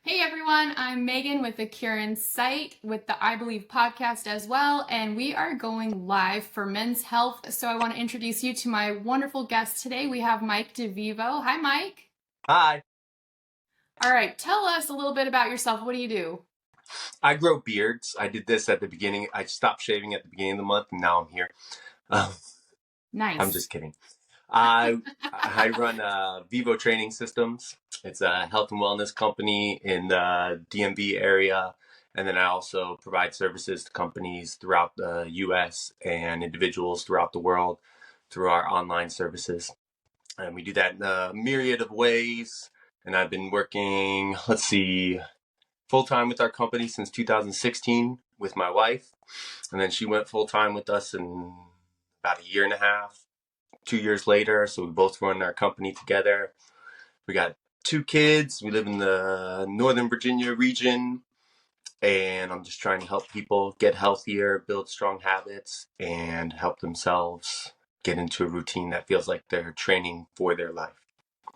Hey everyone, I'm Megan with the Kieran site with the I Believe podcast as well, and we are going live for Men's Health. So I want to introduce you to my wonderful guest today. We have Mike De Vivo. Hi, Mike. Hi, All right, tell us a little bit about yourself. What do you do? I grow beards. I did this at the beginning. I stopped shaving at the beginning of the month, and now I'm here. Um, I'm Nice. just kidding. I run Vivo Training Systems. It's a health and wellness company in the DMV area, and then I also provide services to companies throughout the U.S. and individuals throughout the world through our online services. And we do that in a myriad of ways. And I've been working, full time with our company since 2016 with my wife. And then she went full time with us in about a year and a half, 2 years later. So we both run our company together. We got 2 kids. We live in the Northern Virginia region. And I'm just trying to help people get healthier, build strong habits, and help themselves get into a routine that feels like they're training for their life.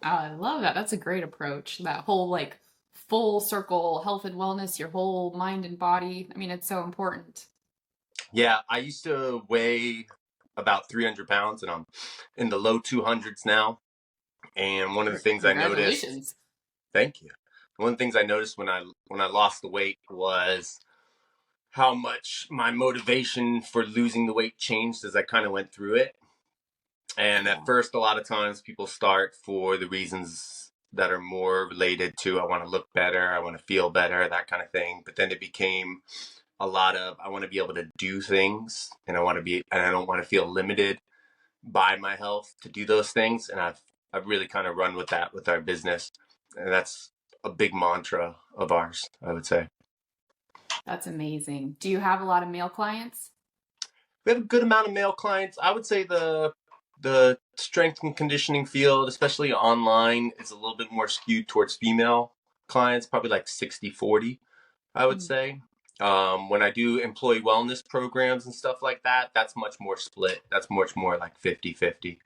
Oh, I love that. That's a great approach. That whole full circle health and wellness, your whole mind and body. I mean, it's so important. Yeah, I used to weigh about 300 pounds, and I'm in the low 200s now. And one of the things I noticed, Congratulations. thank you. One of the things I noticed when I lost the weight was how much my motivation for losing the weight changed as I kind of went through it. And Yeah. at first, a lot of times people start for the reasons that are more related to I want to look better, I want to feel better, that kind of thing. But then it became a lot of I want to be able to do things, and I don't want to feel limited by my health to do those things. And I've really kind of run with that with our business, and that's a big mantra of ours, I would say. That's amazing. Do you have a lot of male clients? We have a good amount of male clients. I would say the strength and conditioning field, especially online, is a little bit more skewed towards female clients, probably like 60-40, I would Mm. say. When I do employee wellness programs and stuff like that, that's much more split. That's much more like 50-50,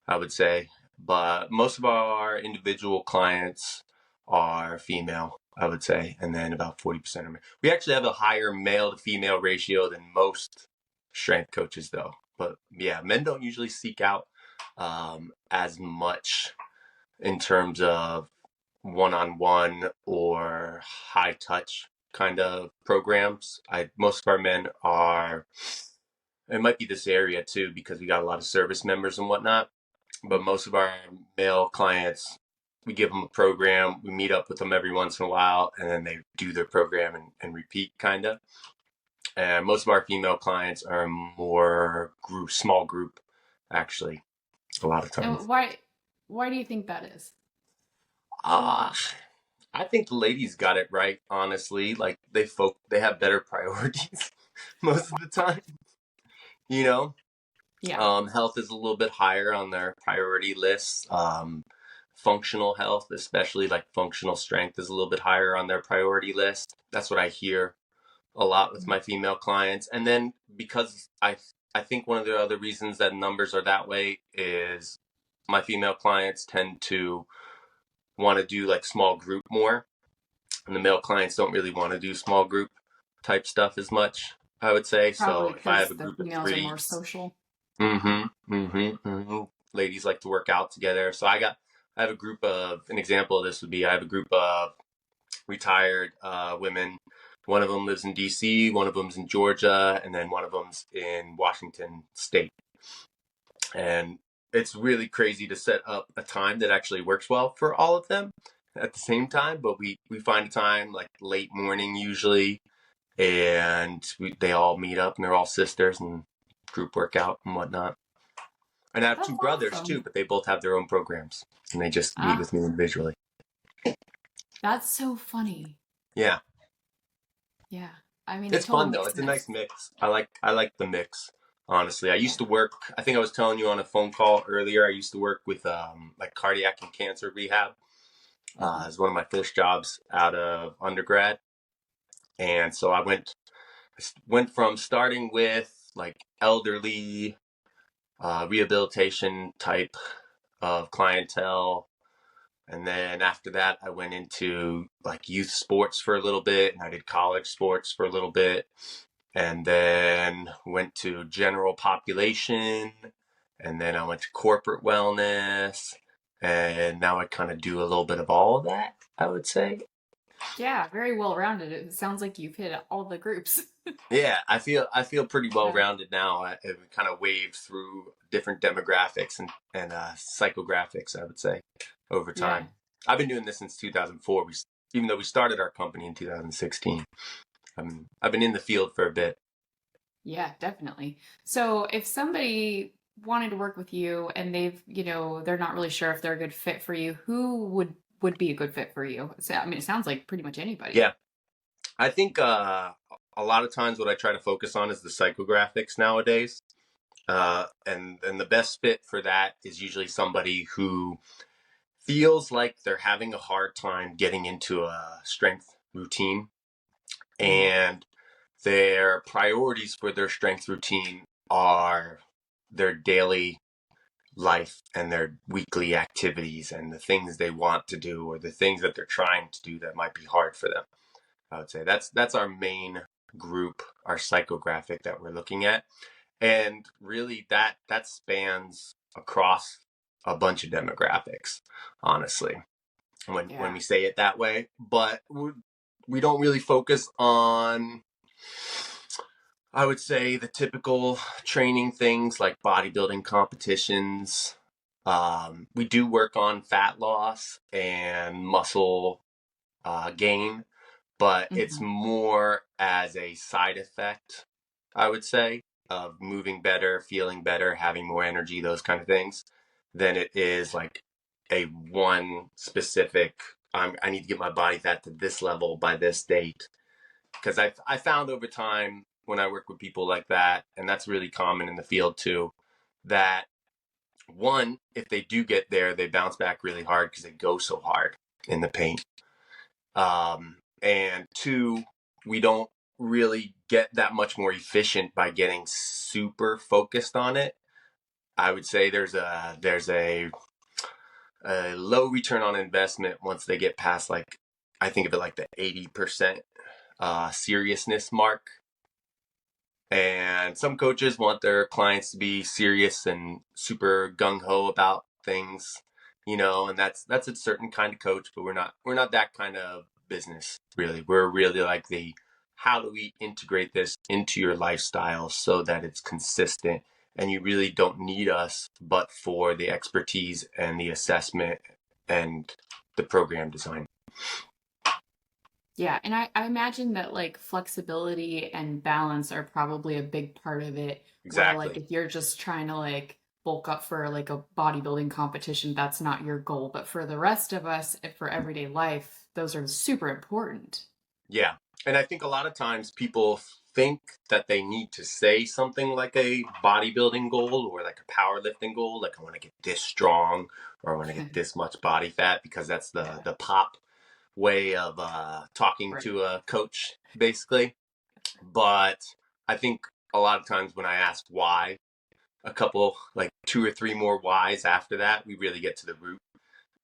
I would say. But most of our individual clients are female, I would say, and then about 40% are male. We actually have a higher male to female ratio than most strength coaches, though. But yeah, men don't usually seek out as much in terms of one-on-one or high touch kind of programs. Most of our men are, it might be this area too, because we got a lot of service members and whatnot, but most of our male clients, we give them a program, we meet up with them every once in a while, and then they do their program and repeat kind of. And most of our female clients are more small group, actually, a lot of And times. why do you think that is? Ah, I think the ladies got it right, honestly. Like they have better priorities most of the time, you know. Yeah. Health is a little bit higher on their priority lists. Functional health, especially like functional strength, is a little bit higher on their priority list. That's what I hear a lot with my female clients. And then because I think one of the other reasons that numbers are that way is my female clients tend to want to do like small group more, and the male clients don't really want to do small group type stuff as much, I would say. Probably So if I have because a the group of females are more three, social. ladies like to work out together. So I have a group of, an example of this would be I have a group of retired women. One of them lives in DC, one of them's in Georgia, and then one of them's in Washington State. And it's really crazy to set up a time that actually works well for all of them at the same time. But we find a time like late morning usually, and they all meet up, and they're all sisters and group workout and whatnot. And I have That's two brothers too, awesome. but they both have their own programs, and they just meet Ah, with me individually. that's so funny. Yeah, Yeah. I mean, it it's totally fun though. makes It's a nice sense. mix. I like the mix. Honestly, I used Yeah. to work. I think I was telling you on a phone call earlier. I used to work with like cardiac and cancer rehab. Mhm. As one of my first jobs out of undergrad, and so I went from starting with like elderly rehabilitation type of clientele, And then after that, I went into like youth sports for a little bit, and I did college sports for a little bit, and then went to general population, and then I went to corporate wellness, and now I kind of do a little bit of all of that, I would say. Yeah, very well rounded. It sounds like you've hit all the groups. Yeah, I feel pretty well Yeah. rounded now. I kind of waved through different demographics and psychographics, I would say, over Yeah. time. I've been doing this since 2004. Even though we started our company in 2016, I've been in the field for a bit. Yeah, definitely. So if somebody wanted to work with you and they're not really sure if they're a good fit for you, who would be a good fit for you? So, I mean, it sounds like pretty much anybody. Yeah, I think a lot of times what I try to focus on is the psychographics nowadays. And the best fit for that is usually somebody who feels like they're having a hard time getting into a strength routine, Mm, and their priorities for their strength routine are their daily life and their weekly activities and the things they want to do or the things that they're trying to do that might be hard for them. I would say that's our main group, our psychographic that we're looking at. And really that spans across a bunch of demographics, honestly, when yeah. we say it that way. But we don't really focus on, I would say, the typical training things like bodybuilding competitions. We do work on fat loss and muscle gain, but it's Hmm. more as a side effect, I would say, of moving better, feeling better, having more energy, those kind of things, than it is like a one specific, I need to get my body fat to this level by this date. Because I found over time when I work with people like that, and that's really common in the field too, that one, if they do get there, they bounce back really hard because they go so hard in the paint. And two, we don't really get that much more efficient by getting super focused on it. I would say there's a low return on investment once they get past, like, I think of it like the 80% seriousness mark. And some coaches want their clients to be serious and super gung ho about things, and that's a certain kind of coach, but we're not that kind of business, really. We're really like the, how do we integrate this into your lifestyle so that it's consistent and you really don't need us but for the expertise and the assessment and the program design. Yeah, and I imagine that like flexibility and balance are probably a big part of it. Where like Exactly. if you're just trying to like bulk up for like a bodybuilding competition, that's not your goal. But for the rest of us, for everyday life, those are super important. Yeah. And I think a lot of times people think that they need to say something like a bodybuilding goal or like a powerlifting goal, like I want to get this strong or I want to get this much body fat, because that's the Yeah, the pop way of talking right. to a coach, basically. But I think a lot of times when I ask why, a couple, like two or three more whys after that, we really get to the root,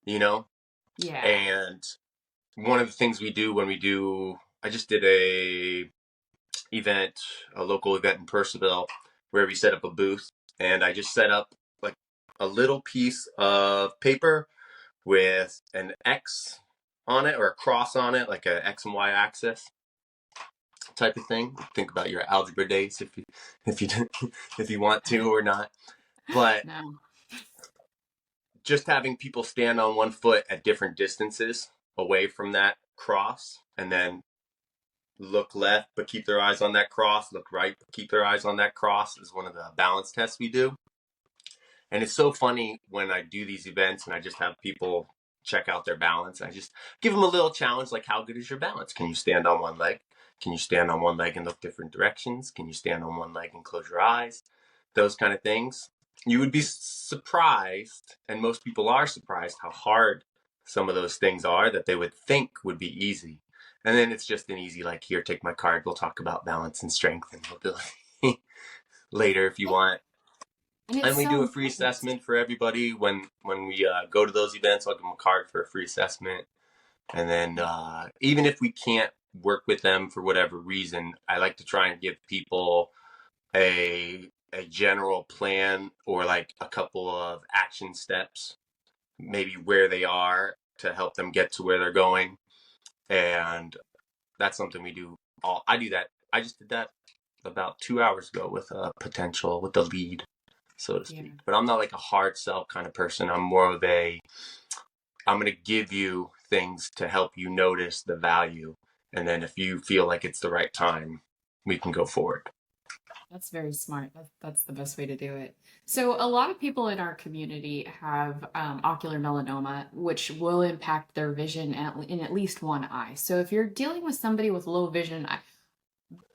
you know? Yeah. And one of the things we do when we do, I just did event, a local event in Percival, where we set up a booth, and I just set up like a little piece of paper with an X on it or a cross on it, like a X and Y axis type of thing. Think about your algebra days if you if you want to or not. But No. just having people stand on one foot at different distances away from that cross, and then look left but keep their eyes on that cross, look right but keep their eyes on that cross, is one of the balance tests we do. And it's so funny when I do these events and I just have people check out their balance. I just give them a little challenge, like, how good is your balance? Can you stand on one leg? Can you stand on one leg and look different directions? Can you stand on one leg and close your eyes? Those kind of things. You would be surprised, and most people are surprised, how hard some of those things are that they would think would be easy. And then it's just an easy, like, here, take my card. We'll talk about balance and strength and mobility later if you want. And it's And we so do a free important. assessment for everybody when we go to those events. I'll give them a card for a free assessment. And then even if we can't work with them for whatever reason, I like to try and give people a general plan or like a couple of action steps, maybe where they are to help them get to where they're going. And that's something we do. I do that. I just did that about 2 hours ago with a potential, with the lead, so to speak. Yeah. But I'm not like a hard sell kind of person. I'm more of I'm going to give you things to help you notice the value. And then if you feel like it's the right time, we can go forward. That's very smart. That's the best way to do it. So, a lot of people in our community have ocular melanoma, which will impact their vision in at least one eye. So, if you're dealing with somebody with low vision,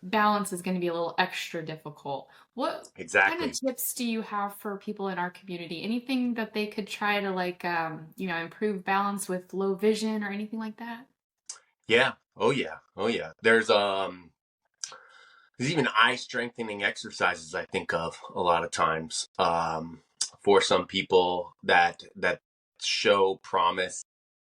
balance is going to be a little extra difficult. What kind of Exactly. tips do you have for people in our community? Anything that they could try to improve balance with low vision or anything like that? Yeah. Oh yeah. Oh yeah. There's even eye strengthening exercises I think of a lot of times for some people that show promise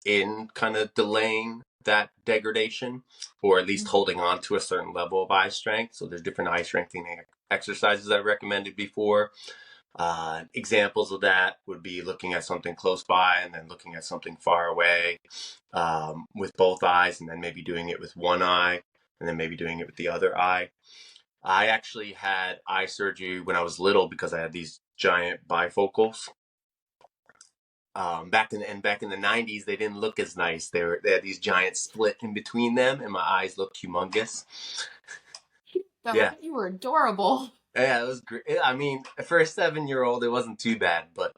in kind of delaying that degradation or at least holding on to a certain level of eye strength. So there's different eye strengthening exercises I recommended before. Examples of that would be looking at something close by and then looking at something far away with both eyes, and then maybe doing it with one eye and then maybe doing it with the other eye. I actually had eye surgery when I was little because I had these giant bifocals. Back in the 90s, they didn't look as nice. They had these giant split in between them, and my eyes looked humongous. But I Yeah, bet you were adorable. yeah, it was great. I mean, for a 7-year-old, it wasn't too bad, but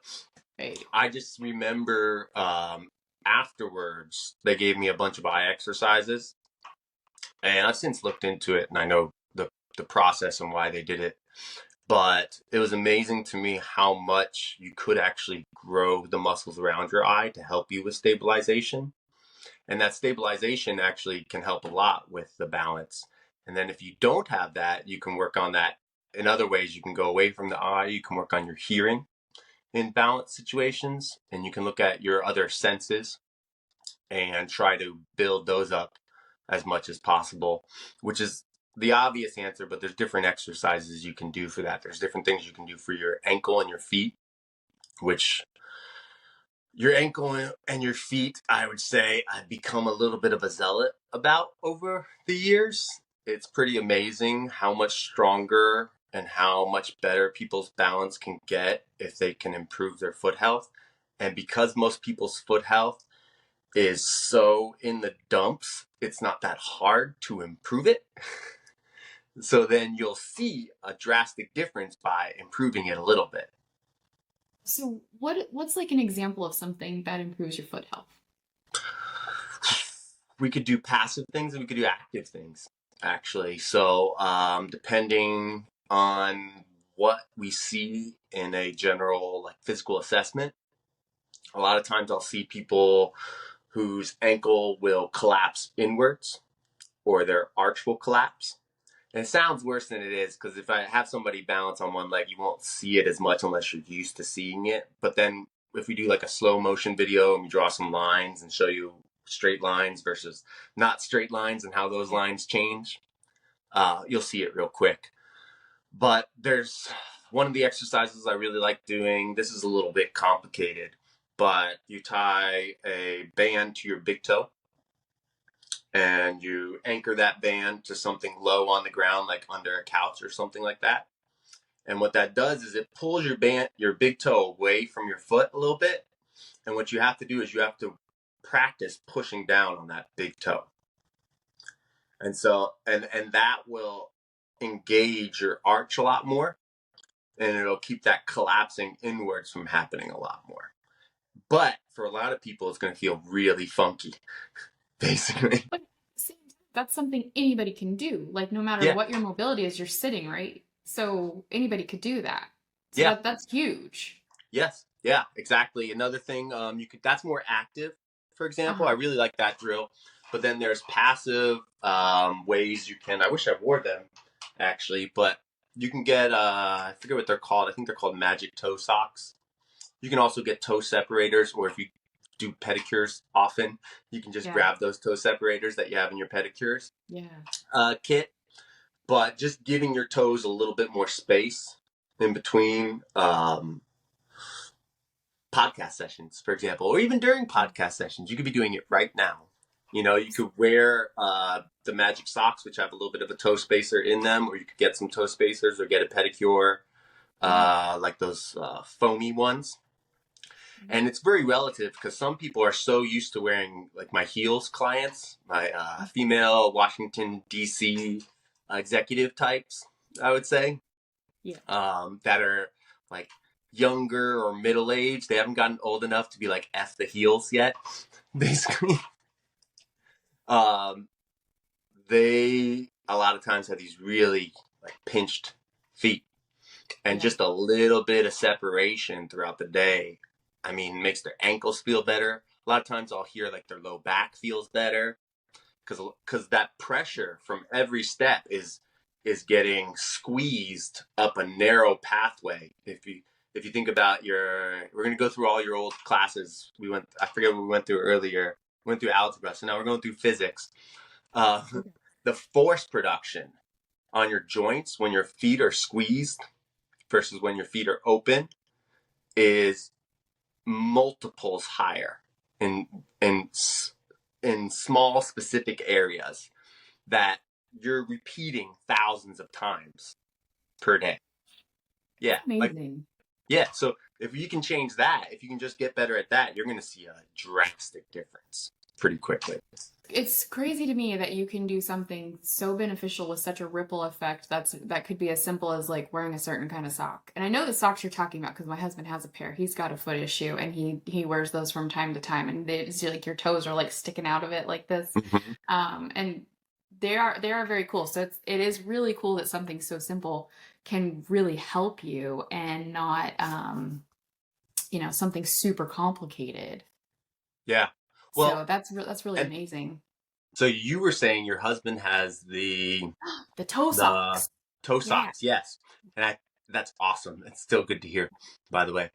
Right. I just remember afterwards they gave me a bunch of eye exercises, and I've since looked into it, and I know the process and why they did it. But it was amazing to me how much you could actually grow the muscles around your eye to help you with stabilization. And that stabilization actually can help a lot with the balance. And then if you don't have that, you can work on that in other ways. You can go away from the eye, you can work on your hearing in balance situations, and you can look at your other senses and try to build those up as much as possible, which is the obvious answer, but there's different exercises you can do for that. There's different things you can do for your ankle and your feet, which your ankle and your feet, I would say I've become a little bit of a zealot about over the years. It's pretty amazing how much stronger and how much better people's balance can get if they can improve their foot health. And because most people's foot health is so in the dumps, it's not that hard to improve it. So then you'll see a drastic difference by improving it a little bit. So what's like an example of something that improves your foot health? We could do passive things and we could do active things, actually. So depending on what we see in a general like physical assessment, a lot of times I'll see people whose ankle will collapse inwards or their arch will collapse. And it sounds worse than it is because if I have somebody balance on one leg, you won't see it as much unless you're used to seeing it. But then if we do like a slow motion video and we draw some lines and show you straight lines versus not straight lines and how those lines change, you'll see it real quick. But there's one of the exercises I really like doing. This is a little bit complicated, but you tie a band to your big toe and you anchor that band to something low on the ground, like under a couch or something like that. And what that does is it pulls your big toe away from your foot a little bit. And what you have to do is you have to practice pushing down on that big toe. And so, and that will engage your arch a lot more, and it'll keep that collapsing inwards from happening a lot more. But for a lot of people, it's going to feel really funky, basically. But that's something anybody can do. Like no matter Yeah. what your mobility is, you're sitting, right? So anybody could do that. So Yeah. that's huge. Yes. Yeah, exactly. Another thing, you could, that's more active, for example. I Uh-huh. really like that drill. But then there's passive ways you can, I wish I wore them actually, but You can get I forget what they're called. I think they're called magic toe socks. You can also get toe separators, or if you do pedicures often, you can just Yeah. grab those toe separators that you have in your pedicures Yeah. kit. But just giving your toes a little bit more space in between podcast sessions, for example, or even during podcast sessions. You could be doing it right now. You know, you could wear the magic socks, which have a little bit of a toe spacer in them, or you could get some toe spacers or get a pedicure, like those foamy ones. And it's very relative because some people are so used to wearing, like my heels clients, my female Washington, D.C. Executive types, I would say, Yeah. that are like younger or middle aged. They haven't gotten old enough to be like F the heels yet, basically. Um, they a lot of times have these really like pinched feet, and Yeah. just a little bit of separation throughout the day, I mean, makes their ankles feel better. A lot of times I'll hear like their low back feels better because that pressure from every step is getting squeezed up a narrow pathway. If you think about we're going to go through all your old classes. I forget what we went through earlier. We went through algebra, so now we're going through physics. Uh, the force production on your joints when your feet are squeezed versus when your feet are open is multiples higher in in in small specific areas that you're repeating thousands of times per day. That's Yeah, like amazing. yeah. So if you can change that, if you can just get better at that, you're going to see a drastic difference pretty quickly. It's crazy to me that you can do something so beneficial with such a ripple effect that could be as simple as like wearing a certain kind of sock. And I know the socks you're talking about because my husband has a pair. He's got a foot issue and he wears those from time to time, and it's like your toes are like sticking out of it like this. Mm-hmm. And they are very cool. So it is really cool that something so simple can really help you and not something super complicated. Yeah. Well, So that's really and amazing. so you were saying your husband has The toe the socks. toe Yeah. socks, yes, and that's awesome. It's still good to hear, by the way.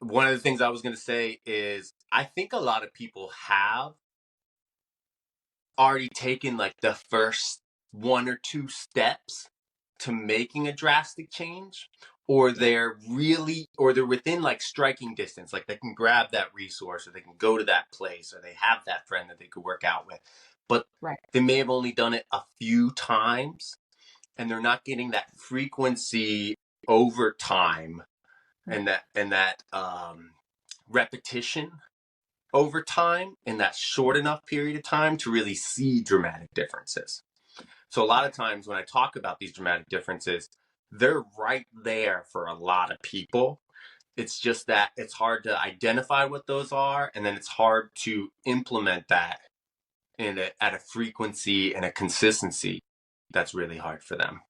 One of the things I was going to say is I think a lot of people have already taken like the first one or two steps to making a drastic change, or Yeah. they're within like striking distance, like they can grab that resource or they can go to that place or they have that friend that they could work out with, but Right. they may have only done it a few times and they're not getting that frequency over time Right. and that repetition over time in that short enough period of time to really see dramatic differences. So a lot of times when I talk about these dramatic differences, they're right there for a lot of people. It's just that it's hard to identify what those are, and then it's hard to implement that at a frequency and a consistency that's really hard for them.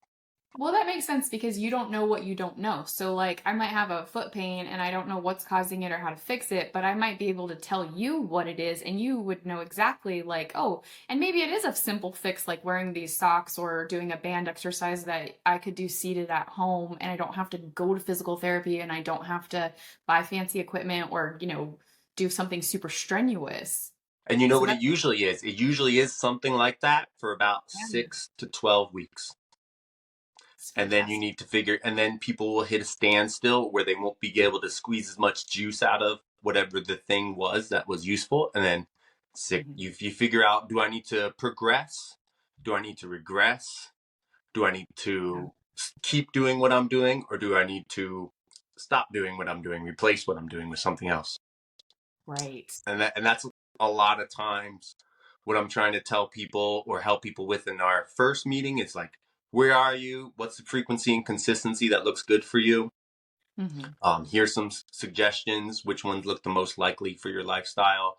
Well, that makes sense because you don't know what you don't know. So, like, I might have a foot pain and I don't know what's causing it or how to fix it, but I might be able to tell you what it is and you would know exactly, like, oh, and maybe it is a simple fix like wearing these socks or doing a band exercise that I could do seated at home and I don't have to go to physical therapy and I don't have to buy fancy equipment or, do something super strenuous. And you know So what it that's usually is? It usually is something like that for about yeah, 6 to 12 weeks. it's And then you fantastic. need to figure, and then people will hit a standstill where they won't be able to squeeze as much juice out of whatever the thing was that was useful. And then Mhm. you figure out, do I need to progress? Do I need to regress? Do I need Yeah. to keep doing what I'm doing? Or do I need to stop doing what I'm doing, replace what I'm doing with something else? Right. And that's a lot of times what I'm trying to tell people or help people with in our first meeting is like, where are you? What's the frequency and consistency that looks good for you? Hmm. Here's some suggestions. Which ones look the most likely for your lifestyle?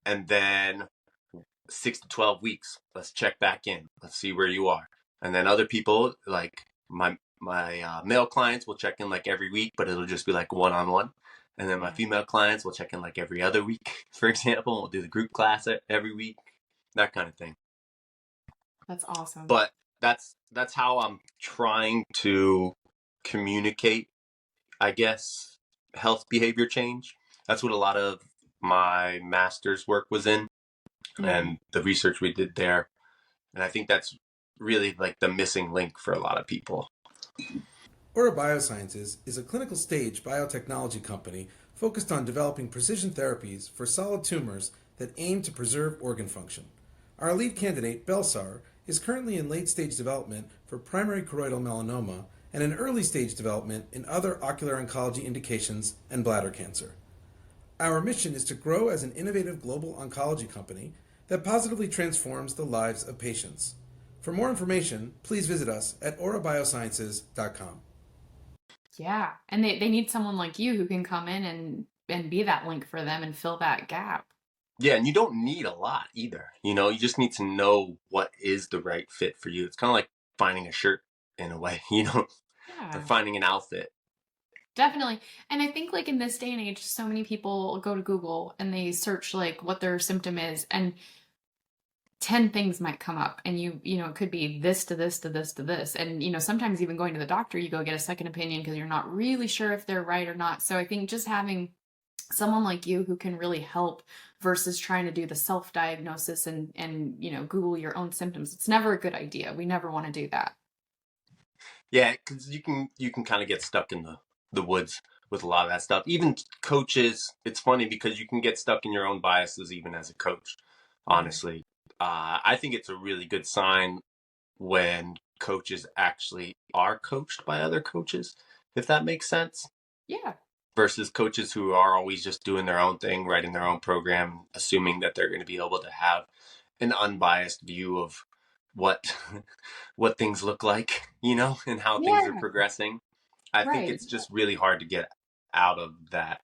And then 6 to 12 weeks, let's check back in. Let's see where you are. And then other people, like my male clients, will check in like every week, but it'll just be like one on one. And then my Yeah. female clients will check in like every other week, for example. We'll do the group class every week, that kind of thing. That's awesome. But that's how I'm trying to communicate, I guess, health behavior change. That's what a lot of my master's work was in, Mm-hmm. and the research we did there. And I think that's really like the missing link for a lot of people. Aura Biosciences is a clinical stage biotechnology company focused on developing precision therapies for solid tumors that aim to preserve organ function. Our lead candidate, Belsar, is currently in late stage development for primary choroidal melanoma and in early stage development in other ocular oncology indications and bladder cancer. Our mission is to grow as an innovative global oncology company that positively transforms the lives of patients. For more information, please visit us at aurabiosciences.com. Yeah. And they need someone like you who can come in and be that link for them and fill that gap. Yeah, and you don't need a lot either. You just need to know what is the right fit for you. It's kind of like finding a shirt in a way, or Yeah. finding an outfit. Definitely. And I think like in this day and age, so many people go to Google and they search like what their symptom is and 10 things might come up and it could be this to this to this to this. And sometimes even going to the doctor, you go get a second opinion because you're not really sure if they're right or not. So I think just having someone like you who can really help versus trying to do the self-diagnosis and Google your own symptoms. It's never a good idea. We never want to do that. Yeah, because you can kind of get stuck in the woods with a lot of that stuff. Even coaches, it's funny because you can get stuck in your own biases even as a coach. Mhm. Honestly, I think it's a really good sign when coaches actually are coached by other coaches, if that makes sense. Yeah. Versus coaches who are always just doing their own thing, writing their own program, assuming that they're going to be able to have an unbiased view of what what things look like, and how things are Yeah. progressing. I think Right. it's just really hard to get out of that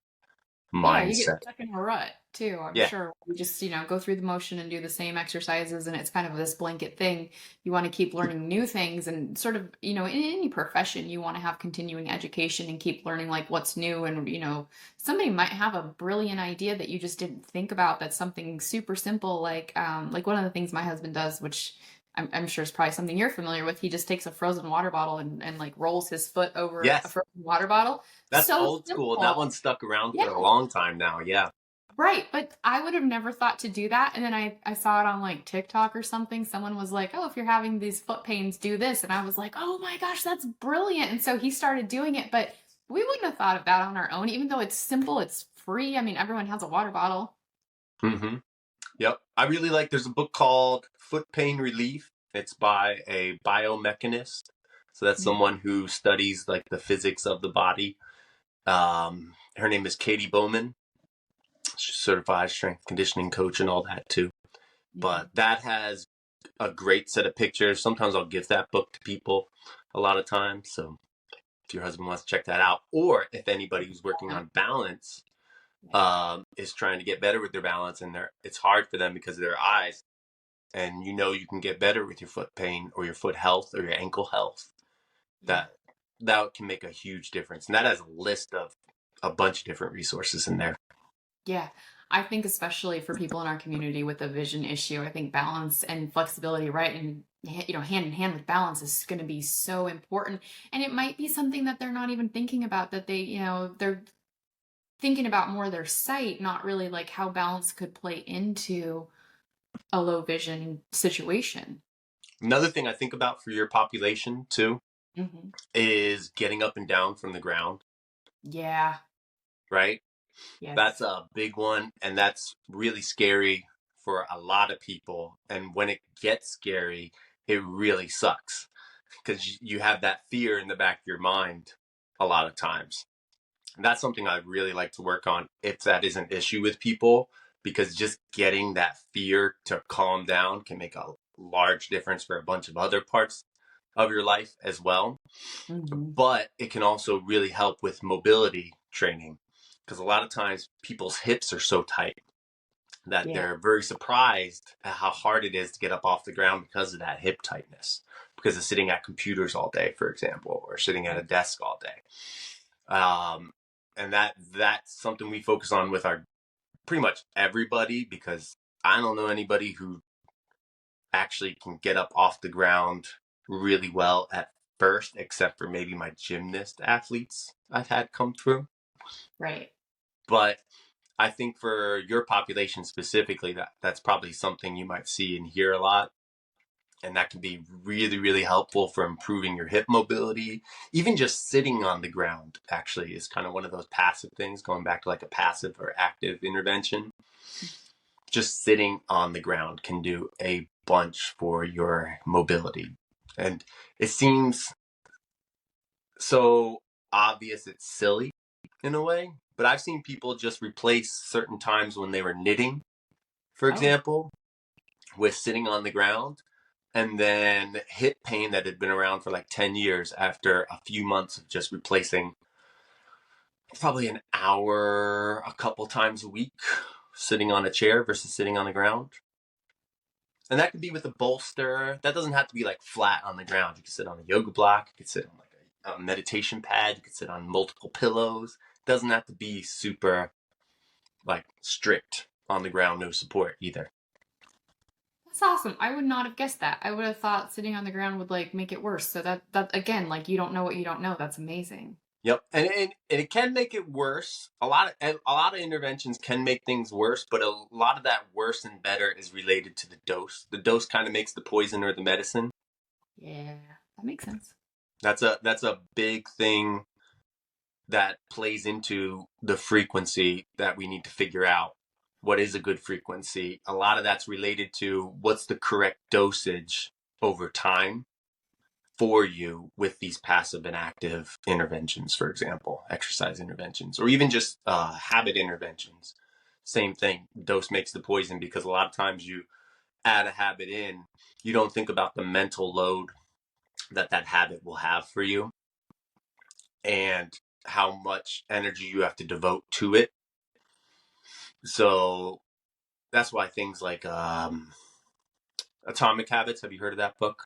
Yeah, you get mindset. stuck in a rut too, I'm Yeah. sure. You just, go through the motion and do the same exercises, and it's kind of this blanket thing. You want to keep learning new things, and sort of, in any profession, you want to have continuing education and keep learning like what's new. And, somebody might have a brilliant idea that you just didn't think about. That's something super simple, like one of the things my husband does, which I'm sure is probably something you're familiar with. He just takes a frozen water bottle and like rolls his foot over a Yes. frozen water bottle. That's So old school. And that simple. one's stuck around Yeah. for a long time now. Yeah. Right, but I would have never thought to do that. And then I saw it on like TikTok or something. Someone was like, "Oh, if you're having these foot pains, do this." And I was like, "Oh my gosh, that's brilliant." And so he started doing it, but we wouldn't have thought of that on our own, even though it's simple, it's free. I mean, everyone has a water bottle. Mm-hmm. Yep. I really there's a book called Foot Pain Relief. It's by a biomechanist. So that's Mhm. someone who studies like the physics of the body. Her name is Katie Bowman. She's a certified strength conditioning coach and all that too. Yeah. But that has a great set of pictures. Sometimes I'll give that book to people a lot of times. So if your husband wants to check that out, or if anybody who's working on balance is trying to get better with their balance and it's hard for them because of their eyes, and you can get better with your foot pain or your foot health or your ankle health, Yeah. that can make a huge difference. And that has a list of a bunch of different resources in there. Yeah. I think especially for people in our community with a vision issue, I think balance and flexibility, right? And hand in hand with balance is going to be so important. And it might be something that they're not even thinking about, that they're thinking about more their sight, not really like how balance could play into a low vision situation. Another thing I think about for your population too Hmm. is getting up and down from the ground, Yeah. right? That's Yes. a big one, and that's really scary for a lot of people. And when it gets scary, it really sucks because you have that fear in the back of your mind a lot of times. And that's something I really like to work on if that is an issue with people, because just getting that fear to calm down can make a large difference for a bunch of other parts of your life as well. Hmm. But it can also really help with mobility training because a lot of times people's hips are so tight that Yeah. they're very surprised at how hard it is to get up off the ground because of that hip tightness, because of sitting at computers all day, for example, or sitting at a desk all day. And that's something we focus on with our pretty much everybody, because I don't know anybody who actually can get up off the ground really well at first, except for maybe my gymnast athletes I've had come through. Right. But I think for your population specifically, that's probably something you might see and hear a lot. And that can be really, really helpful for improving your hip mobility. Even just sitting on the ground actually is kind of one of those passive things, going back to like a passive or active intervention. Just sitting on the ground can do a bunch for your mobility. And it seems so obvious, it's silly in a way, but I've seen people just replace certain times when they were knitting, for Oh, example, with sitting on the ground, and then hip pain that had been around for like 10 years after a few months of just replacing probably an hour a couple times a week sitting on a chair versus sitting on the ground. And that could be with a bolster. That doesn't have to be like flat on the ground. You could sit on a yoga block. You could sit on like a meditation pad. You could sit on multiple pillows. It doesn't have to be super like strict on the ground, no support either. that's awesome. I would not have guessed that. I would have thought sitting on the ground would like make it worse. So that again, like you don't know what you don't know. That's amazing. Yep, and it can make it worse. A lot of interventions can make things worse, but a lot of that worse and better is related to the dose. The dose kind of makes the poison or the medicine. Yeah, that makes sense. That's a big thing that plays into the frequency that we need to figure out. What is a good frequency? A lot of that's related to what's the correct dosage over time for you with these passive and active interventions, for example, exercise interventions, or even just habit interventions. Same thing. Dose makes the poison, because a lot of times you add a habit in, you don't think about the mental load that habit will have for you and how much energy you have to devote to it. So that's why things like Atomic Habits, have you heard of that book?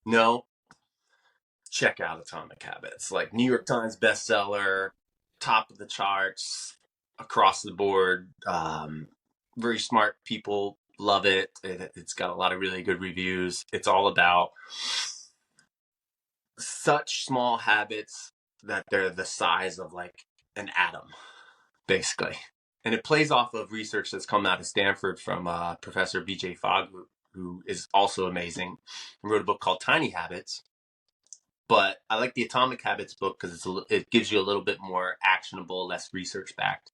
No? Check out Atomic Habits. Like New York Times bestseller, top of the charts, across the board. Very smart people love it. It's got a lot of really good reviews. It's all about such small habits that they're the size of like an atom, basically. And it plays off of research that's come out of Stanford from Professor BJ Fogg, who is also amazing, and wrote a book called Tiny Habits. But I like the Atomic Habits book because it gives you a little bit more actionable, less research backed.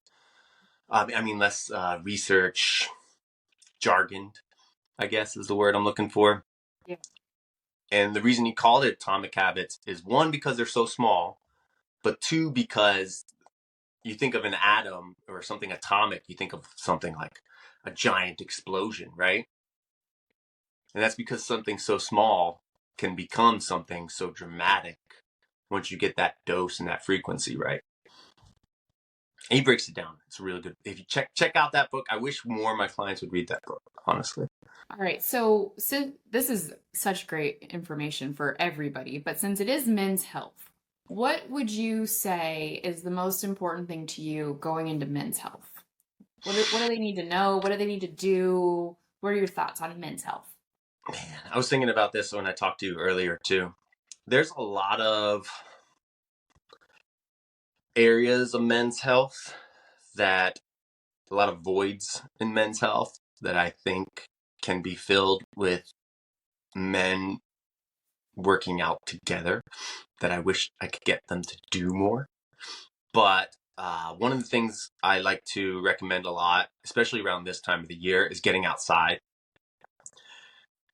Less research jargoned, I guess is the word I'm looking for. Yeah. And the reason he called it Atomic Habits is, one, because they're so small, but two, because you think of an atom or something atomic, you think of something like a giant explosion, right? And that's because something so small can become something so dramatic once you get that dose and that frequency right. And he breaks it down. It's really good. If you check out that book, I wish more of my clients would read that book, honestly. All right. So since this is such great information for everybody, but since it is men's health, what would you say is the most important thing to you going into men's health? What do they need to know? What do they need to do? What are your thoughts on men's health? Man, I was thinking about this when I talked to you earlier too. There's a lot of areas of men's health that a lot of voids in men's health that I think can be filled with men working out together, that I wish I could get them to do more. But one of the things I like to recommend a lot, especially around this time of the year, is getting outside.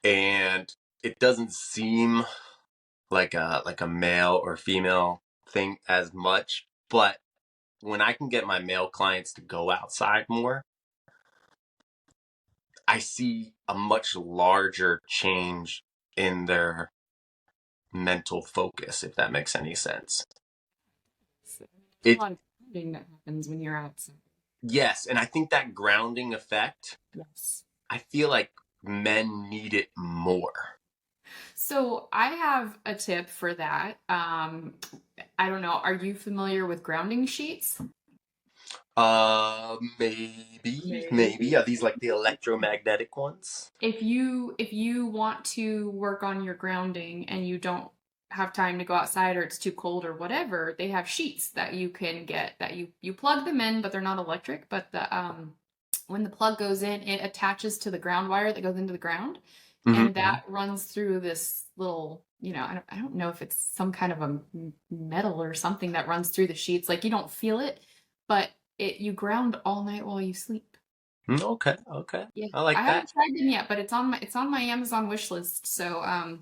And it doesn't seem like a male or female thing as much, but when I can get my male clients to go outside more, I see a much larger change in their mental focus, if that makes any sense. So, there's a It lot of grounding that happens when you're outside. Yes, and I think that grounding effect, Yes. I feel like men need it more. So I have a tip for that. I don't know. Are you familiar with grounding sheets? Maybe. Are these like the electromagnetic ones? If you want to work on your grounding and you don't have time to go outside or it's too cold or whatever, they have sheets that you can get that you plug them in, but they're not electric, but the when the plug goes in, it attaches to the ground wire that goes into the ground, Hmm. and that runs through this little, I don't know if it's some kind of a metal or something that runs through the sheets. Like you don't feel it, but you ground all night while you sleep. Okay, okay. Yeah, I I like that. haven't tried them yet, but it's on my Amazon wish list. So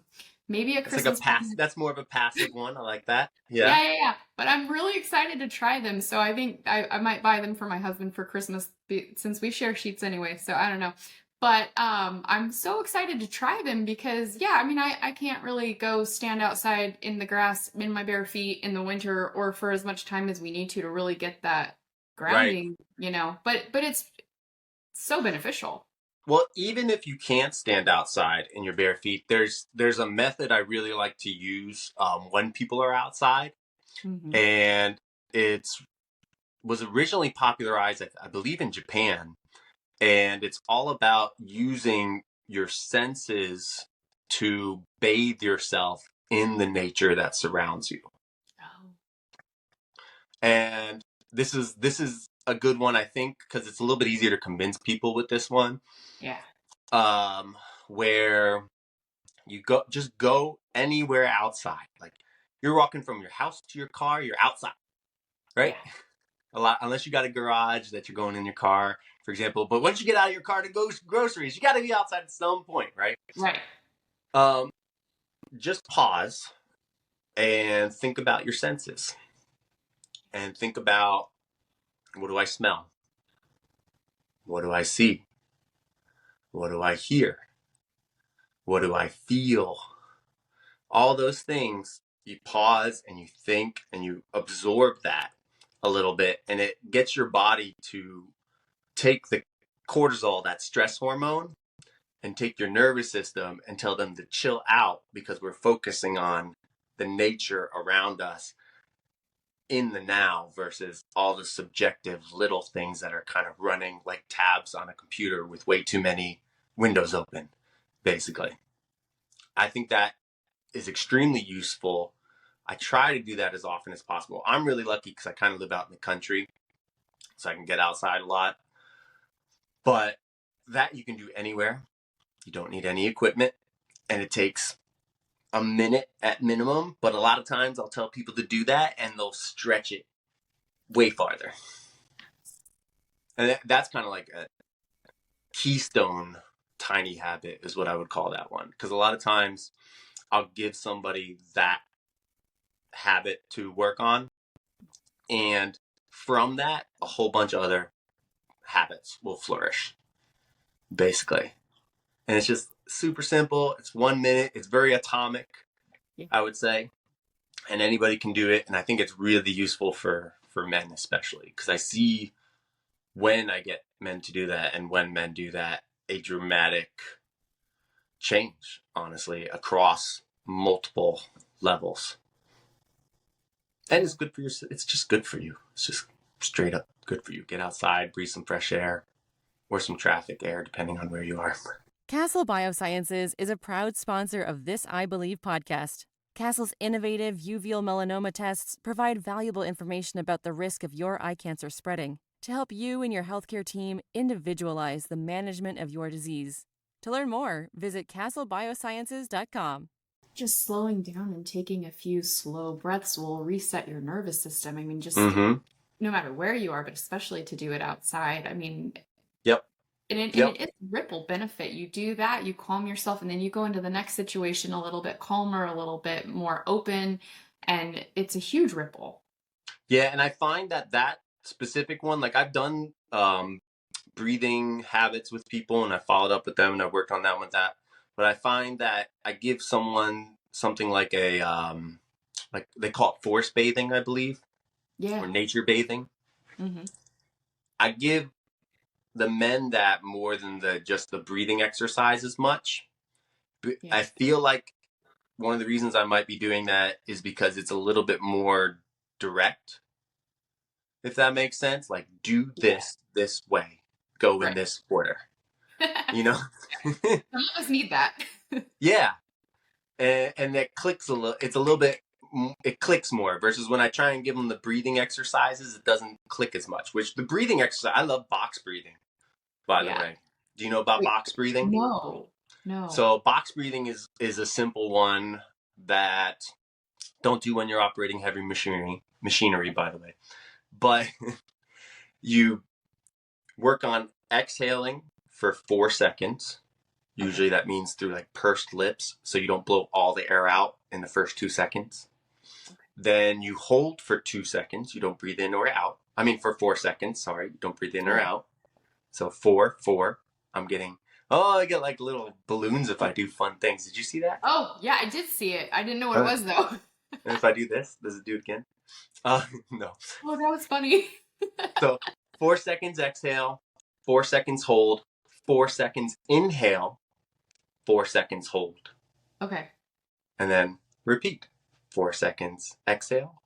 maybe a That's like a Christmas present. that's more of a passive one. I like that. Yeah. Yeah, yeah, yeah. But I'm really excited to try them. So I think I might buy them for my husband for Christmas since we share sheets anyway. So I don't know. But I'm so excited to try them because yeah, I mean I can't really go stand outside in the grass in my bare feet in the winter or for as much time as we need to really get that Right. grounding. But it's so beneficial. Well, even if you can't stand outside in your bare feet, there's a method I really like to use when people are outside, Hmm. and it's was originally popularized, I believe, in Japan, and it's all about using your senses to bathe yourself in the nature that surrounds you. Oh, And this is a good one, I think, because it's a little bit easier to convince people with this one. yeah. Um, where you go anywhere outside. Like you're walking from your house to your car, you're outside, right? Yeah. A lot, unless you got a garage that you're going in your car, for example. But once you get out of your car to go groceries, you got to be outside at some point, right? Right. Um, just pause and think about your senses and think about, what do I smell? What do I see? What do I hear? What do I feel? All those things, you pause and you think and you absorb that a little bit, and it gets your body to take the cortisol, that stress hormone, and take your nervous system and tell them to chill out because we're focusing on the nature around us in the now versus all the subjective little things that are kind of running like tabs on a computer with way too many windows open, basically. I think that is extremely useful. I try to do that as often as possible. I'm really lucky because I kind of live out in the country, so I can get outside a lot. But that you can do anywhere. You don't need any equipment, and it takes a minute at minimum. But a lot of times I'll tell people to do that, and they'll stretch it way farther. And that's kind of like a keystone tiny habit, is what I would call that one. Because a lot of times I'll give somebody that habit to work on, and from that, a whole bunch of other habits will flourish, basically. And it's just super simple. It's 1 minute. It's very atomic, Yeah. I would say, and anybody can do it. And I think it's really useful for men, especially because I see when I get men to do that and when men do that, a dramatic change, honestly, across multiple levels. And it's good for your. It's just good for you. It's just straight up good for you. Get outside, breathe some fresh air, or some traffic air, depending on where you are. Castle Biosciences is a proud sponsor of this I Believe podcast. Castle's innovative uveal melanoma tests provide valuable information about the risk of your eye cancer spreading to help you and your healthcare team individualize the management of your disease. To learn more, visit castlebiosciences.com. Just slowing down and taking a few slow breaths will reset your nervous system. I mean, just Mm-hmm. no matter where you are, but especially to do it outside. I mean, Yep. and Yep. it is ripple benefit. You do that, you calm yourself, and then you go into the next situation a little bit calmer, a little bit more open, and it's a huge ripple. Yeah, and I find that specific one, like I've done breathing habits with people, and I followed up with them, and I've worked on that with that. But I find that I give someone something like a like they call it forest bathing, I believe, Yeah. or nature bathing. Hmm. I give the men that more than the just the breathing exercises much. Yeah. I feel like one of the reasons I might be doing that is because it's a little bit more direct. if that makes sense. Like, do this way, go in Right. this order, you know? Some of us need that. Yeah. And that clicks a little, it's a little bit, it clicks more versus when I try and give them the breathing exercises, it doesn't click as much, which the breathing exercise, I love box breathing, by the Yeah. way. Do you know about Wait, box breathing? no. So box breathing is a simple one that don't do when you're operating heavy machinery, by the way. But you work on exhaling for 4 seconds. Usually that means through like pursed lips, so you don't blow all the air out in the first 2 seconds. Then you hold for 2 seconds. You don't breathe in or out. I mean, for 4 seconds. Sorry, you don't breathe in or out. So 4, 4. I get like little balloons if I do fun things. Did you see that? Oh, yeah, I did see it. I didn't know what it was, though. And if I do this, does it do it again? No. Oh, that was funny. So 4 seconds exhale, 4 seconds hold, 4 seconds inhale, 4 seconds hold. Okay. And then repeat. 4 seconds exhale,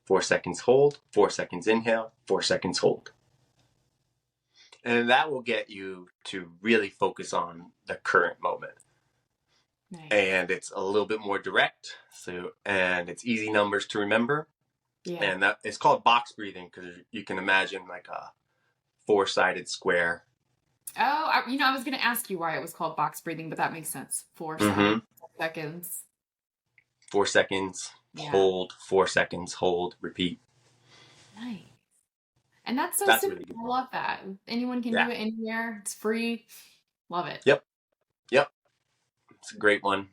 4 seconds hold, 4 seconds inhale, 4 seconds hold. And that will get you to really focus on the current moment. Nice. And it's a little bit more direct. And it's easy numbers to remember. Yeah. And that it's called box breathing because you can imagine like a 4-sided square. Oh, I was going to ask you why it was called box breathing, but that makes sense. 4 seconds. 4 seconds, hold, 4 seconds, hold, repeat. Nice. And that's so simple. Really, I love that. Anyone can do it anywhere. It's free. Love it. Yep. It's a great one.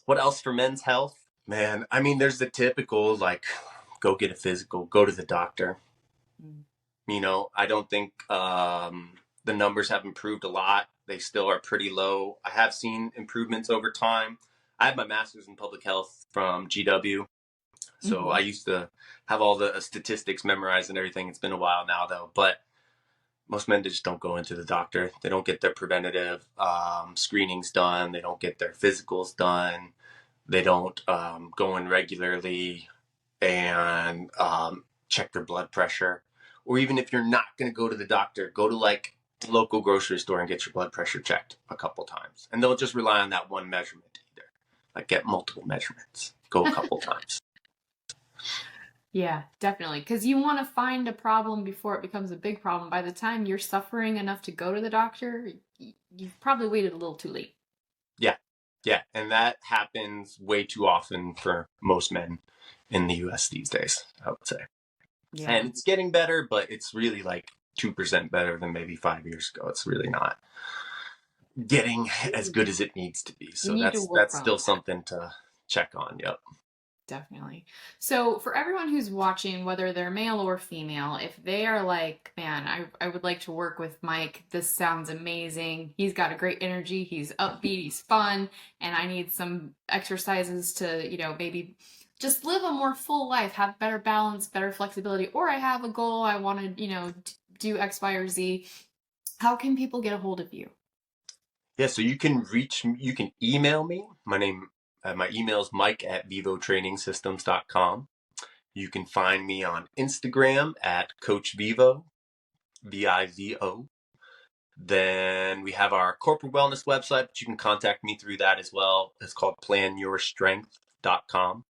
What else for men's health? Man, I mean, there's the typical, like, go get a physical, go to the doctor. You know, I don't think the numbers have improved a lot. They still are pretty low. I have seen improvements over time. I have my master's in public health from GW. So I used to have all the statistics memorized and everything. It's been a while now, though. But most men just don't go into the doctor. They don't get their preventative screenings done. They don't get their physicals done. They don't go in regularly and check their blood pressure. Or even if you're not going to go to the doctor, go to like the local grocery store and get your blood pressure checked a couple times. And don't just rely on that one measurement either. Like get multiple measurements. Go a couple times. Yeah, definitely. Because you want to find a problem before it becomes a big problem. By the time you're suffering enough to go to the doctor, you've probably waited a little too late. Yeah. And that happens way too often for most men in the US these days, I would say. Yeah. And it's getting better, but it's really like 2% better than maybe 5 years ago. It's really not getting as good as it needs to be. So that's still something to check on. Yep. Definitely. So for everyone who's watching, whether they're male or female, if they are like, man, I would like to work with Mike. This sounds amazing. He's got a great energy. He's upbeat. He's fun. And I need some exercises to, maybe just live a more full life, have better balance, better flexibility. Or I have a goal. I want to, do X, Y, or Z. How can people get a hold of you? Yeah, so you can email me. My email is mike@vivotrainingsystems.com. You can find me on Instagram at Coach Vivo, VIVO. Then we have our corporate wellness website, but you can contact me through that as well. It's called planyourstrength.com.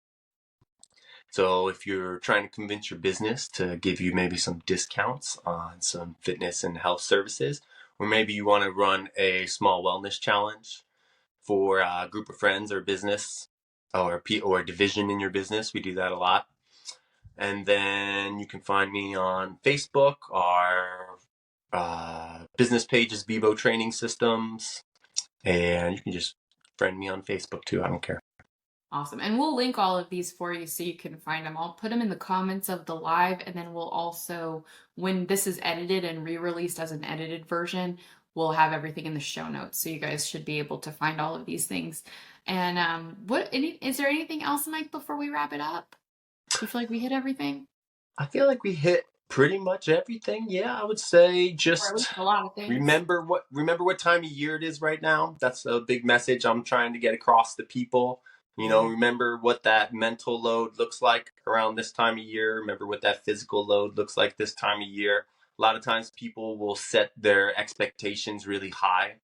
So if you're trying to convince your business to give you maybe some discounts on some fitness and health services, or maybe you want to run a small wellness challenge for a group of friends or business or a division in your business. We do that a lot. And then you can find me on Facebook. Our business page is Vivo Training Systems. And you can just friend me on Facebook too. I don't care. Awesome. And we'll link all of these for you so you can find them. I'll put them in the comments of the live. And then we'll also, when this is edited and re-released as an edited version, we'll have everything in the show notes. So you guys should be able to find all of these things. And is there anything else, Mike, before we wrap it up? Do you feel like we hit everything? I feel like we hit pretty much everything. Yeah, I would say just a lot of things. Remember what time of year it is right now. That's a big message I'm trying to get across to people. You know, remember what that mental load looks like around this time of year. Remember what that physical load looks like this time of year. A lot of times people will set their expectations really high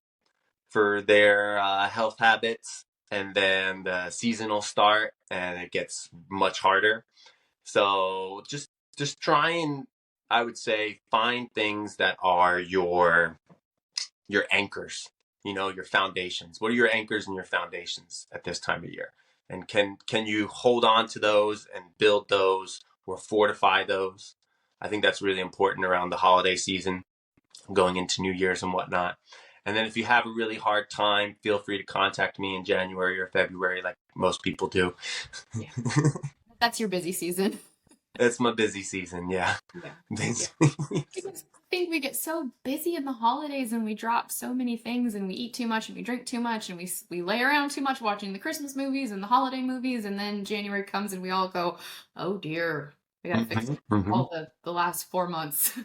for their health habits, and then the season will start and it gets much harder. So just try and, I would say, find things that are your anchors, you know, your foundations. What are your anchors and your foundations at this time of year? And can you hold on to those and build those or fortify those? I think that's really important around the holiday season, going into New Year's and whatnot. And then if you have a really hard time, feel free to contact me in January or February, like most people do. Yeah. That's your busy season. It's my busy season, yeah. Because I think we get so busy in the holidays and we drop so many things and we eat too much and we drink too much and we lay around too much watching the Christmas movies and the holiday movies, and then January comes and we all go, oh dear, we gotta fix all the last 4 months.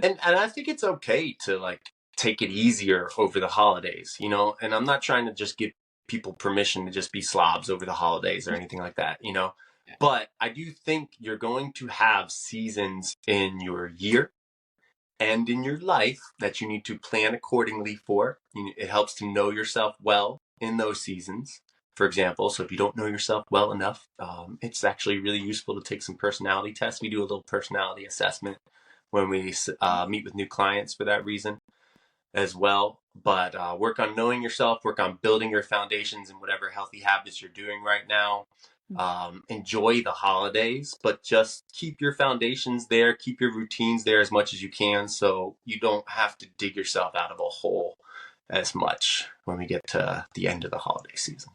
And I think it's okay to like take it easier over the holidays, you know, and I'm not trying to just give people permission to just be slobs over the holidays or anything like that, you know. But I do think you're going to have seasons in your year and in your life that you need to plan accordingly for. It helps to know yourself well in those seasons. For example, so if you don't know yourself well enough, it's actually really useful to take some personality tests. We do a little personality assessment when we meet with new clients for that reason as well. But work on knowing yourself, work on building your foundations in whatever healthy habits you're doing right now. Enjoy the holidays, but just keep your foundations there, keep your routines there as much as you can, so you don't have to dig yourself out of a hole as much when we get to the end of the holiday season.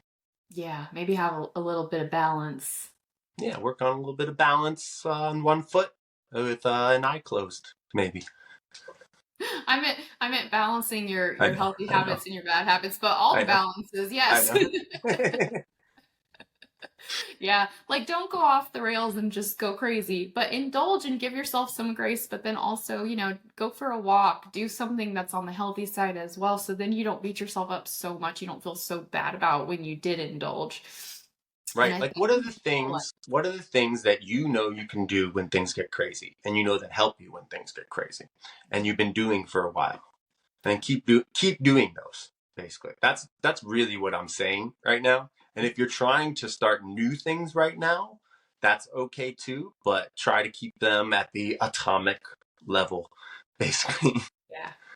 Yeah, maybe have a little bit of balance. Yeah, work on a little bit of balance on one foot with an eye closed, maybe. I meant balancing your healthy habits and your bad habits, but all the balances, yes. Yeah, like don't go off the rails and just go crazy, but indulge and give yourself some grace, but then also, you know, go for a walk, do something that's on the healthy side as well, so then you don't beat yourself up so much, you don't feel so bad about when you did indulge. Right. Like what are the things that you know you can do when things get crazy, and you know that help you when things get crazy, and you've been doing for a while, and keep doing those. Basically, that's really what I'm saying right now. And if you're trying to start new things right now, that's okay too, but try to keep them at the atomic level, basically.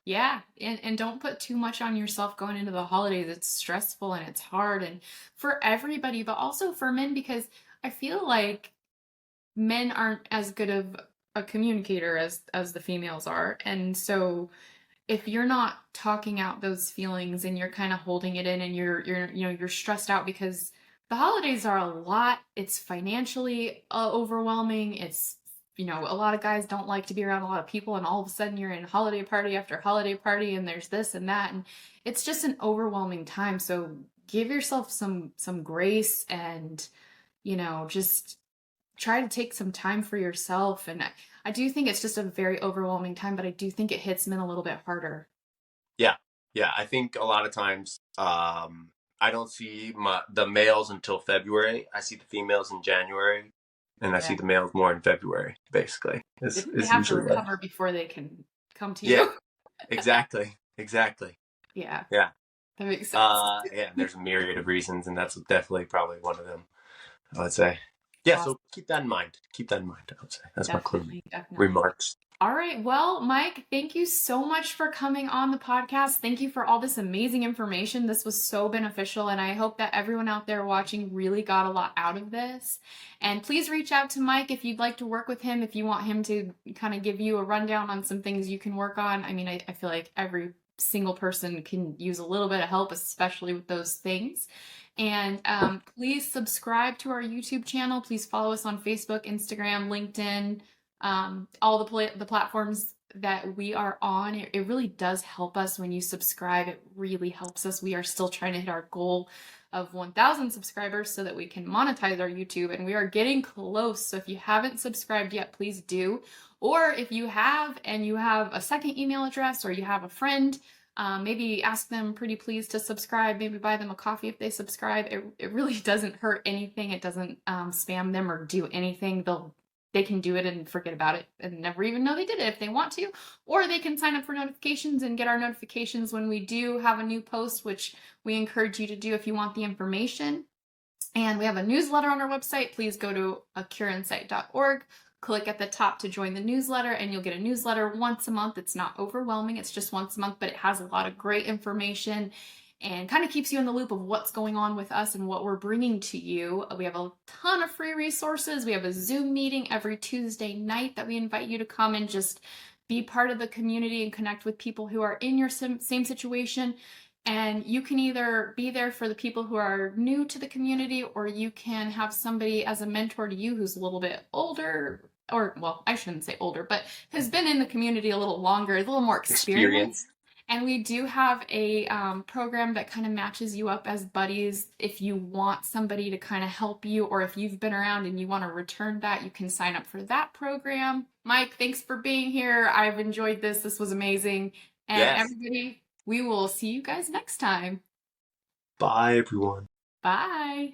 Yeah. And don't put too much on yourself going into the holidays. It's stressful and it's hard, and for everybody, but also for men, because I feel like men aren't as good of a communicator as the females are. And so if you're not talking out those feelings and you're kind of holding it in and you're stressed out because the holidays are a lot, it's financially overwhelming. It's, you know, a lot of guys don't like to be around a lot of people, and all of a sudden you're in holiday party after holiday party and there's this and that, and it's just an overwhelming time. So give yourself some grace and, you know, just try to take some time for yourself. And I do think it's just a very overwhelming time, but I do think it hits men a little bit harder. Yeah. I think a lot of times I don't see the males until February. I see the females in January, and I see the males more in February. Basically, they have to recover before they can come to you. Yeah, exactly. Yeah, that makes sense. Yeah, there's a myriad of reasons, and that's definitely probably one of them, I would say. Yeah, awesome. So keep that in mind. I would say. That's definitely, my closing remarks. All right. Well, Mike, thank you so much for coming on the podcast. Thank you for all this amazing information. This was so beneficial, and I hope that everyone out there watching really got a lot out of this. And please reach out to Mike if you'd like to work with him, if you want him to kind of give you a rundown on some things you can work on. I mean, I feel like every single person can use a little bit of help, especially with those things. And please subscribe to our YouTube channel. Please follow us on Facebook, Instagram, LinkedIn, all the platforms that we are on. It really does help us when you subscribe. It really helps us. We are still trying to hit our goal of 1,000 subscribers so that we can monetize our YouTube, and we are getting close. So if you haven't subscribed yet, please do. Or if you have and you have a second email address, or you have a friend Maybe ask them pretty please to subscribe, maybe buy them a coffee if they subscribe. It really doesn't hurt anything. It doesn't spam them or do anything. They can do it and forget about it and never even know they did it if they want to. Or they can sign up for notifications and get our notifications when we do have a new post, which we encourage you to do if you want the information. And we have a newsletter on our website. Please go to acureinsight.org, click at the top to join the newsletter, and you'll get a newsletter once a month. It's not overwhelming, it's just once a month, but it has a lot of great information and kind of keeps you in the loop of what's going on with us and what we're bringing to you. We have a ton of free resources. We have a Zoom meeting every Tuesday night that we invite you to come and just be part of the community and connect with people who are in your same situation. And you can either be there for the people who are new to the community, or you can have somebody as a mentor to you who's a little bit older, or, well, I shouldn't say older, but has been in the community a little longer, a little more experienced. And we do have a program that kind of matches you up as buddies. If you want somebody to kind of help you, or if you've been around and you want to return that, you can sign up for that program. Mike, thanks for being here. I've enjoyed this. This was amazing. And everybody, we will see you guys next time. Bye, everyone. Bye.